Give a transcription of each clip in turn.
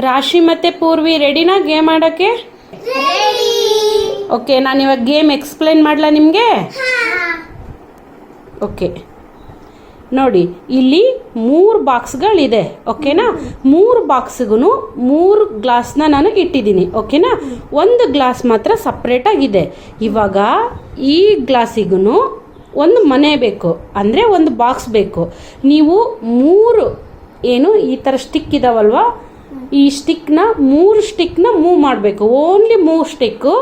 ರಾಶಿ ಮತ್ತು ಪೂರ್ವಿ ರೆಡಿನಾ ಗೇಮ್ ಆಡೋಕ್ಕೆ? ಓಕೆ, ನಾನು ಇವಾಗ ಗೇಮ್ ಎಕ್ಸ್ಪ್ಲೇನ್ ಮಾಡಲಾ ನಿಮಗೆ? ಓಕೆ ನೋಡಿ, ಇಲ್ಲಿ 3 ಬಾಕ್ಸ್ಗಳಿದೆ. ಓಕೆನಾ? 3 ಬಾಕ್ಸ್ಗೂ 3 ಗ್ಲಾಸ್ನ ನಾನು ಇಟ್ಟಿದ್ದೀನಿ. ಓಕೆನಾ? ಒಂದು ಗ್ಲಾಸ್ ಮಾತ್ರ ಸಪ್ರೇಟಾಗಿದೆ. ಇವಾಗ ಈ ಗ್ಲಾಸಿಗೂ ಒಂದು ಮನೆ ಬೇಕು, ಅಂದರೆ ಒಂದು ಬಾಕ್ಸ್ ಬೇಕು. ನೀವು 3 ಏನು ಈ ಥರ ಸ್ಟಿಕ್ ಇದಾವಲ್ವಾ, ಈ ಸ್ಟಿಕ್ನ 3 ಸ್ಟಿಕ್ನ ಮೂವ್ ಮಾಡಬೇಕು. Only 3 stick.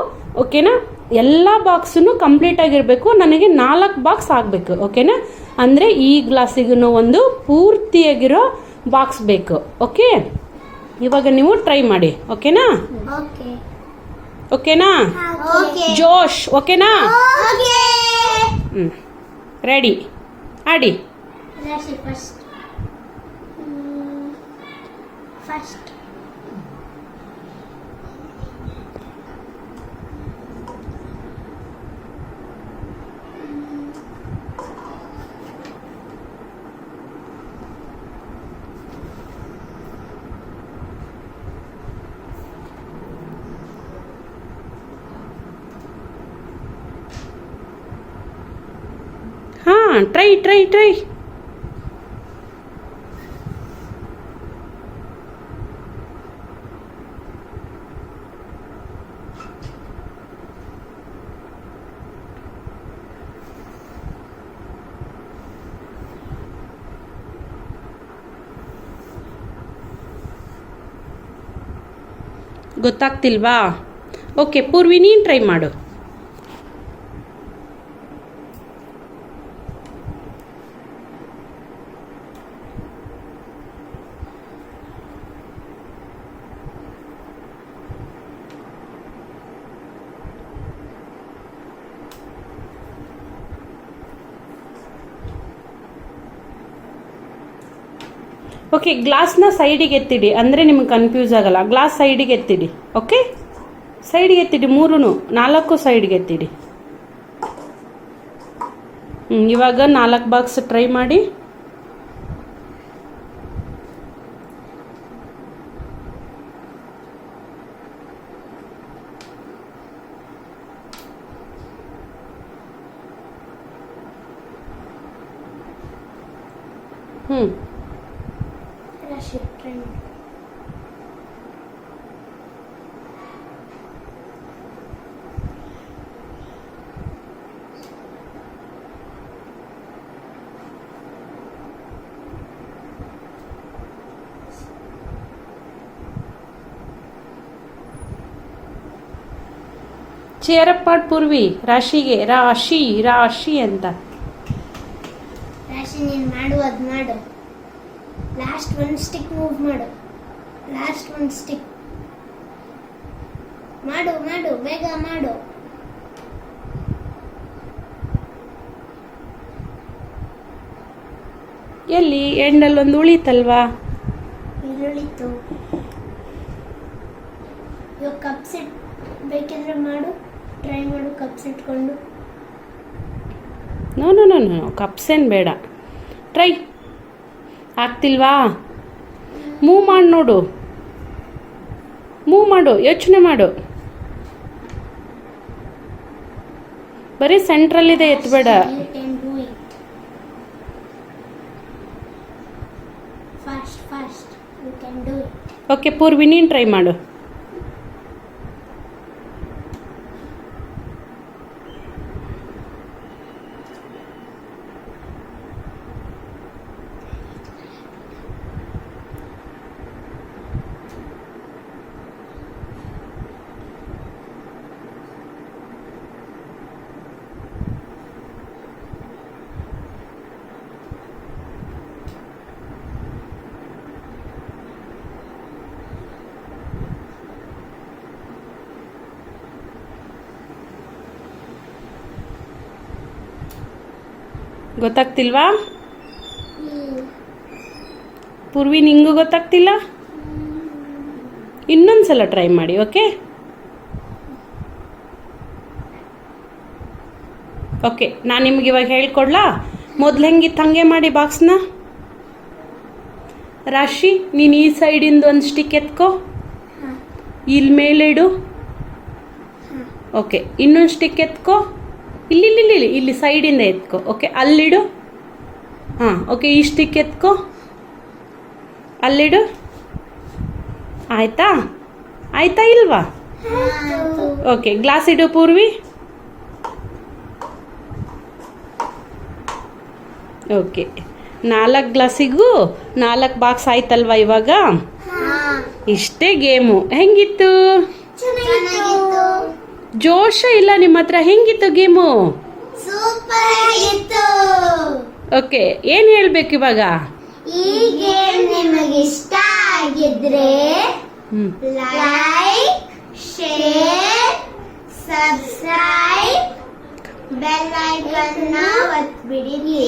ಓಕೆನಾ? ಎಲ್ಲ ಬಾಕ್ಸನ್ನು ಕಂಪ್ಲೀಟ್ ಆಗಿರಬೇಕು. ನನಗೆ 4 ಬಾಕ್ಸ್ ಆಗಬೇಕು. ಓಕೆನಾ? ಅಂದರೆ ಈ ಗ್ಲಾಸಿಗೂ ಒಂದು ಪೂರ್ತಿಯಾಗಿರೋ ಬಾಕ್ಸ್ ಬೇಕು. ಓಕೆ, ಇವಾಗ ನೀವು ಟ್ರೈ ಮಾಡಿ. ಓಕೆನಾ? ಓಕೆನಾ? ಜೋಶ್. ಓಕೆನಾ? ರೆಡಿ, ಆಡಿ. ಫಸ್ಟ್ ಹಾಂ, ಟ್ರೈ. ಗೊತ್ತಾಗ್ತಿಲ್ವಾ? ಓಕೆ, ಪೂರ್ವಿ ನೀನು ಟ್ರೈ ಮಾಡು. ಓಕೆ, ಗ್ಲಾಸ್ನ ಸೈಡಿಗೆ ಎತ್ತಿಡಿ, ಅಂದರೆ ನಿಮ್ಗೆ ಕನ್ಫ್ಯೂಸ್ ಆಗಲ್ಲ. ಗ್ಲಾಸ್ ಸೈಡಿಗೆ ಎತ್ತಿಡಿ. ಓಕೆ, ಸೈಡಿಗೆ ಎತ್ತಿಡಿ. 4 ಸೈಡ್ಗೆ ಎತ್ತಿಡಿ. ಇವಾಗ 4 ಬಾಕ್ಸ್ ಟ್ರೈ ಮಾಡಿ. ಚೇರಪ್ ಮಾಡಿ ಪೂರ್ವಿ. ರಾಶಿಗೆ ರಾಶಿ ಅಂತ. ರಾಶಿ ನೀನು ಮಾಡು, ಅದು ಮಾಡು. ಲಾಸ್ಟ್ 1 ಸ್ಟಿಕ್ ಮೂವ್ ಮಾಡು. ಲಾಸ್ಟ್ 1 ಸ್ಟಿಕ್ ಮಾಡು, ಬೇಗ ಮಾಡು. ಎಲ್ಲಿ ಎಂಡಲ್ಲಿ ಒಂದು ಉಳಿತಲ್ವಾ? ಉಳಿತು. ಇವಾಗ ಕಪ್ ಸೆಟ್ ಬೇಕಿದ್ರೆ ಮಾಡು, ಟ್ರೈ ಮಾಡು. ಕಪ್ಸ್ ಇಟ್ಕೊಂಡು. ನೋ ಕಪ್ಸ್ ಏನು ಬೇಡ. ಟ್ರೈ. ಆಗ್ತಿಲ್ವಾ? ಮೂವ್ ಮಾಡಿ ನೋಡು. ಯೋಚನೆ ಮಾಡು. ಬರೀ ಸೆಂಟ್ರಲ್ಲಿದೆ, ಎತ್ತಬೇಡ. ಓಕೆ, ಪೂರ್ವಿ ನೀನು ಟ್ರೈ ಮಾಡು. ಗೊತ್ತಾಗ್ತಿಲ್ವಾ? ಪೂರ್ವಿ ನಿಂಗೂ ಗೊತ್ತಾಗ್ತಿಲ್ಲ? ಇನ್ನೊಂದ್ಸಲ ಟ್ರೈ ಮಾಡಿ. ಓಕೆ, ನಾನು ನಿಮ್ಗೆ ಇವಾಗ ಹೇಳ್ಕೊಡ್ಲಾ? ಮೊದಲು ಹೆಂಗಿತ್ತು ಹಂಗೆ ಮಾಡಿ ಬಾಕ್ಸ್ನ. ರಾಶಿ ನೀನು ಈ ಸೈಡಿಂದ ಒಂದು ಸ್ಟಿಕ್ ಎತ್ಕೋ, ಇಲ್ಲಿ ಮೇಲಿಡು. ಓಕೆ, ಇನ್ನೊಂದು ಸ್ಟಿಕ್ ಎತ್ಕೋ, ಇಲ್ಲಿ ಇಲ್ಲಿ ಇಲ್ಲಿ ಇಲ್ಲಿ ಸೈಡಿಂದ ಎತ್ಕೋ. ಓಕೆ, ಅಲ್ಲಿಡು. ಹಾಂ, ಓಕೆ, ಈ ಸ್ಟಿಕ್ ಎತ್ಕೋ, ಅಲ್ಲಿಡು. ಆಯ್ತಾ? ಆಯ್ತಾ ಇಲ್ವಾ? ಓಕೆ, ಗ್ಲಾಸ್ ಇಡು ಪೂರ್ವಿ. ಓಕೆ, 4 ಗ್ಲಾಸಿಗೂ 4 ಬಾಕ್ಸ್ ಆಯ್ತಲ್ವಾ ಇವಾಗ? ಇಷ್ಟೇ ಗೇಮು. ಹೆಂಗಿತ್ತು? ಚೆನ್ನಾಗಿತ್ತು. ಜೋಶ ಇಲ್ಲ ನಿಮ್ಮ ಹತ್ರ? ಹೆಂಗಿತ್ತು ಗೇಮು? ಸೂಪರ್ ಆಗಿತ್ತು. ಓಕೆ, ಏನು ಹೇಳ್ಬೇಕು ಇವಾಗ? ಈ ಗೇಮ್ ನಿಮಗೆ ಇಷ್ಟ ಆಗಿದ್ರೆ like, share, subscribe, bell icon ಒತ್ತಿಬಿಡಿ.